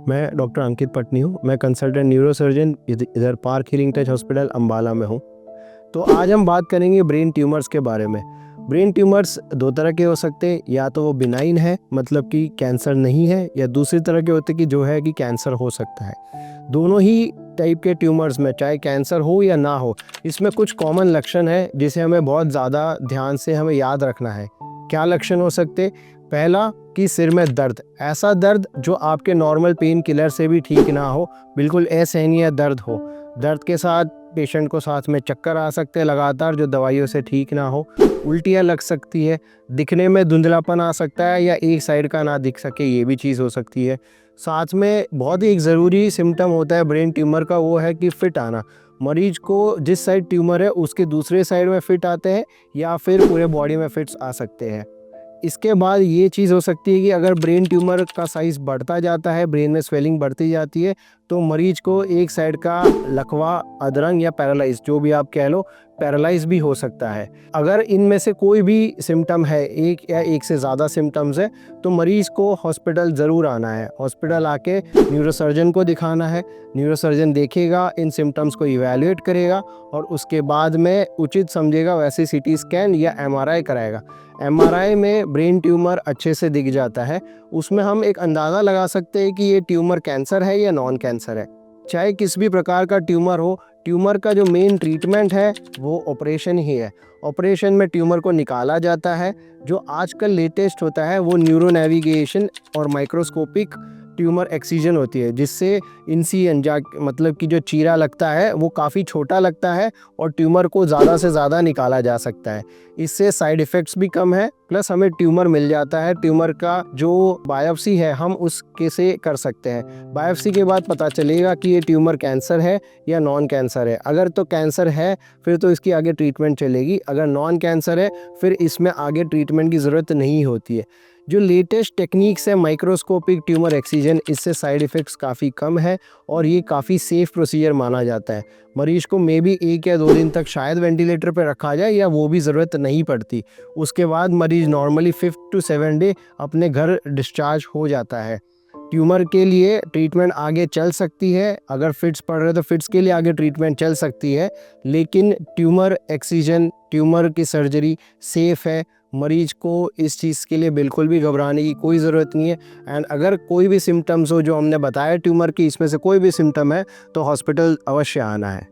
मैं डॉक्टर अंकित पटनी हूँ। मैं कंसल्टेंट न्यूरोसर्जन इधर park healing touch hospital Ambala में हूँ। तो आज हम बात करेंगे ब्रेन ट्यूमर्स के बारे में। ब्रेन ट्यूमर्स दो तरह के हो सकते हैं, या तो वो बिनाइन है मतलब कि कैंसर नहीं है, या दूसरी तरह के होते कि जो है कि कैंसर हो सकता है। दोनों ही टाइप के ट्यूमर्स में चाहे कैंसर हो या ना हो, इसमें कुछ कॉमन लक्षण है जिसे हमें बहुत ज़्यादा ध्यान से हमें याद रखना है। क्या लक्षण हो सकते? पहला कि सिर में दर्द, ऐसा दर्द जो आपके नॉर्मल पेन किलर से भी ठीक ना हो, बिल्कुल असहनीय दर्द हो। दर्द के साथ पेशेंट को साथ में चक्कर आ सकते हैं लगातार जो दवाइयों से ठीक ना हो। उल्टियाँ लग सकती है, दिखने में धुंधलापन आ सकता है या एक साइड का ना दिख सके, ये भी चीज़ हो सकती है। साथ में बहुत ही एक ज़रूरी सिम्टम होता है ब्रेन ट्यूमर का, वो है कि फिट आना। मरीज को जिस साइड ट्यूमर है उसके दूसरे साइड में फिट आते हैं या फिर पूरे बॉडी में फिट्स आ सकते हैं। इसके बाद ये चीज़ हो सकती है कि अगर ब्रेन ट्यूमर का साइज़ बढ़ता जाता है, ब्रेन में स्वेलिंग बढ़ती जाती है, तो मरीज को एक साइड का लकवा, अधरंग या पैरालाइज, जो भी आप कह लो, पैरालाइज भी हो सकता है। अगर इनमें से कोई भी सिम्टम है, एक या एक से ज़्यादा सिम्टम्स है, तो मरीज़ को हॉस्पिटल ज़रूर आना है। हॉस्पिटल आके न्यूरोसर्जन को दिखाना है। न्यूरोसर्जन देखेगा, इन सिम्टम्स को इवैल्यूएट करेगा और उसके बाद में उचित समझेगा वैसे सीटी स्कैन या एमआरआई कराएगा। एमआरआई में ब्रेन ट्यूमर अच्छे से दिख जाता है। उसमें हम एक अंदाज़ा लगा सकते हैं कि ये ट्यूमर कैंसर है या नॉन कैंसर है। चाहे किसी भी प्रकार का ट्यूमर हो, ट्यूमर का जो मेन ट्रीटमेंट है वो ऑपरेशन ही है। ऑपरेशन में ट्यूमर को निकाला जाता है। जो आजकल लेटेस्ट होता है वो न्यूरो नेविगेशन और माइक्रोस्कोपिक ट्यूमर एक्सीजन होती है, जिससे इंसिजन मतलब कि जो चीरा लगता है वो काफ़ी छोटा लगता है और ट्यूमर को ज़्यादा से ज़्यादा निकाला जा सकता है। इससे साइड इफ़ेक्ट्स भी कम है, प्लस हमें ट्यूमर मिल जाता है। ट्यूमर का जो बायोप्सी है हम उसके से कर सकते हैं। बायोप्सी के बाद पता चलेगा कि ये ट्यूमर कैंसर है या नॉन कैंसर है। अगर तो कैंसर है फिर तो इसकी आगे ट्रीटमेंट चलेगी, अगर नॉन कैंसर है फिर इसमें आगे ट्रीटमेंट की ज़रूरत नहीं होती है। जो लेटेस्ट टेक्निक्स है माइक्रोस्कोपिक ट्यूमर एक्सीजन, इससे साइड इफ़ेक्ट्स काफ़ी कम है और ये काफ़ी सेफ़ प्रोसीजर माना जाता है। मरीज़ को मे बी 1 या 2 दिन तक शायद वेंटिलेटर पर रखा जाए या वो भी ज़रूरत नहीं पड़ती। उसके बाद मरीज़ नॉर्मली 5 to 7 डे अपने घर डिस्चार्ज हो जाता है। ट्यूमर के लिए ट्रीटमेंट आगे चल सकती है, अगर फिट्स पड़ रहे तो फिट्स के लिए आगे ट्रीटमेंट चल सकती है, लेकिन ट्यूमर एक्सीजन, ट्यूमर की सर्जरी सेफ़ है। मरीज को इस चीज़ के लिए बिल्कुल भी घबराने की कोई ज़रूरत नहीं है। एंड अगर कोई भी सिम्टम्स हो जो हमने बताया ट्यूमर की, इसमें से कोई भी सिम्टम है, तो हॉस्पिटल अवश्य आना है।